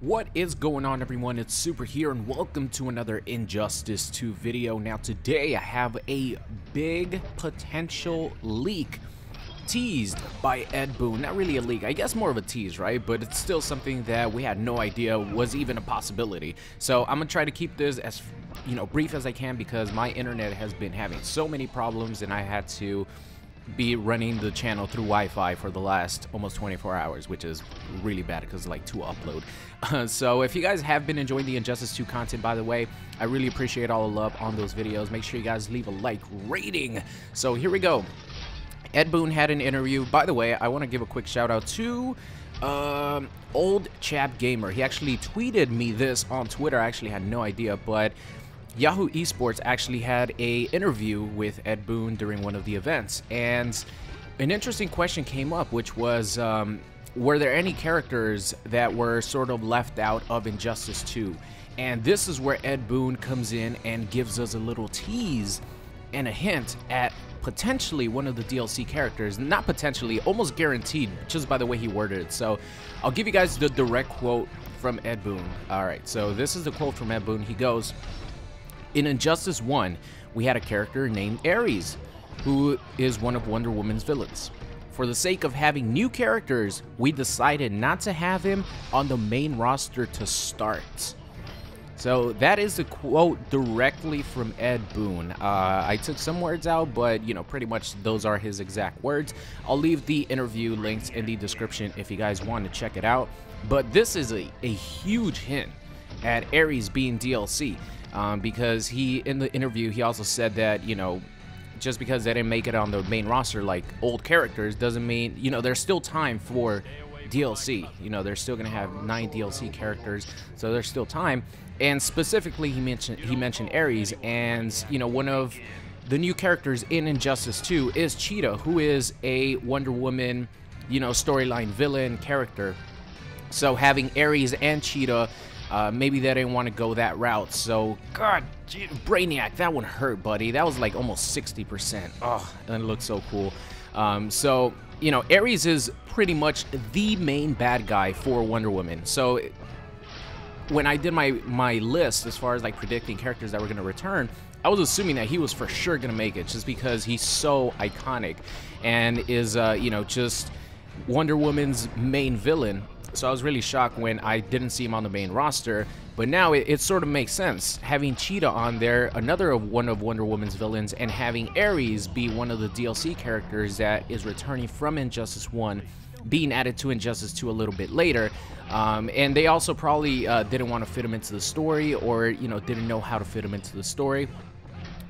What is going on, everyone? It's Super here and welcome to another Injustice 2 video. Now today I have a big potential leak teased by Ed Boon. Not really a leak, I guess more of a tease, right? But it's still something that we had no idea was even a possibility. So I'm gonna try to keep this as brief as I can because my internet has been having so many problems and I had to be running the channel through Wi-Fi for the last almost 24 hours, which is really bad because like to upload. So if you guys have been enjoying the Injustice 2 content, by the way, I really appreciate all the love on those videos. Make sure you guys leave a like rating. So here we go. Ed Boon had an interview. By the way, I want to give a quick shout out to Old Chap Gamer. He actually tweeted me this on Twitter. I actually had no idea, but Yahoo Esports actually had a interview with Ed Boon during one of the events, and an interesting question came up, which was were there any characters that were sort of left out of Injustice 2? And this is where Ed Boon comes in and gives us a little tease and a hint at potentially one of the DLC characters. Not potentially, almost guaranteed, just by the way he worded it. So I'll give you guys the direct quote from Ed Boon. Alright, so this is the quote from Ed Boon. He goes, "In Injustice 1, we had a character named Ares, who is one of Wonder Woman's villains. For the sake of having new characters, we decided not to have him on the main roster to start." So that is the quote directly from Ed Boon. I took some words out, but pretty much those are his exact words. I'll leave the interview links in the description if you guys want to check it out. But this is a huge hint at Ares being DLC. Because in the interview, he also said that, just because they didn't make it on the main roster like old characters doesn't mean, there's still time for DLC. They're still going to have 9 DLC characters, so there's still time. And specifically, he mentioned Ares, and, one of the new characters in Injustice 2 is Cheetah, who is a Wonder Woman, storyline villain character. So having Ares and Cheetah, maybe they didn't want to go that route. So, God, Brainiac, that one hurt, buddy. That was like almost 60%. Oh, and it looked so cool. So, Ares is pretty much the main bad guy for Wonder Woman. So, when I did my list as far as like predicting characters that were going to return, I was assuming that he was for sure going to make it just because he's so iconic and is, just Wonder Woman's main villain. So I was really shocked when I didn't see him on the main roster, but now it sort of makes sense. Having Cheetah on there, one of Wonder Woman's villains, and having Ares be one of the DLC characters that is returning from Injustice 1, being added to Injustice 2 a little bit later. And they also probably didn't want to fit him into the story, or didn't know how to fit him into the story.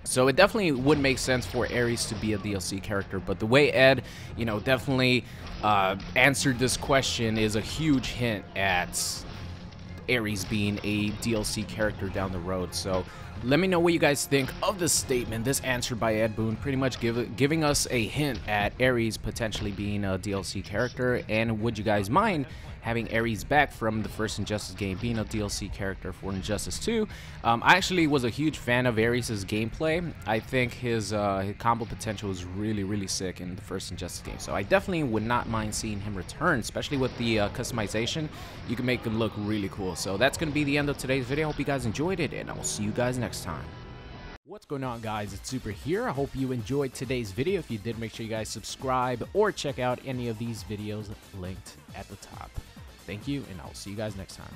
So it definitely would make sense for Ares to be a DLC character, but the way Ed, definitely answered this question is a huge hint at Ares being a DLC character down the road. So let me know what you guys think of this statement, this answer by Ed Boon, pretty much giving us a hint at Ares potentially being a DLC character. And would you guys mind having Ares back from the first Injustice game being a DLC character for Injustice 2? I actually was a huge fan of Ares' gameplay. I think his combo potential was really sick in the first Injustice game. So I definitely would not mind seeing him return, especially with the customization. You can make him look really cool. So that's going to be the end of today's video. I hope you guys enjoyed it, and I will see you guys next time. What's going on, guys? It's Super here. I hope you enjoyed today's video. If you did, make sure you guys subscribe or check out any of these videos linked at the top. Thank you, and I'll see you guys next time.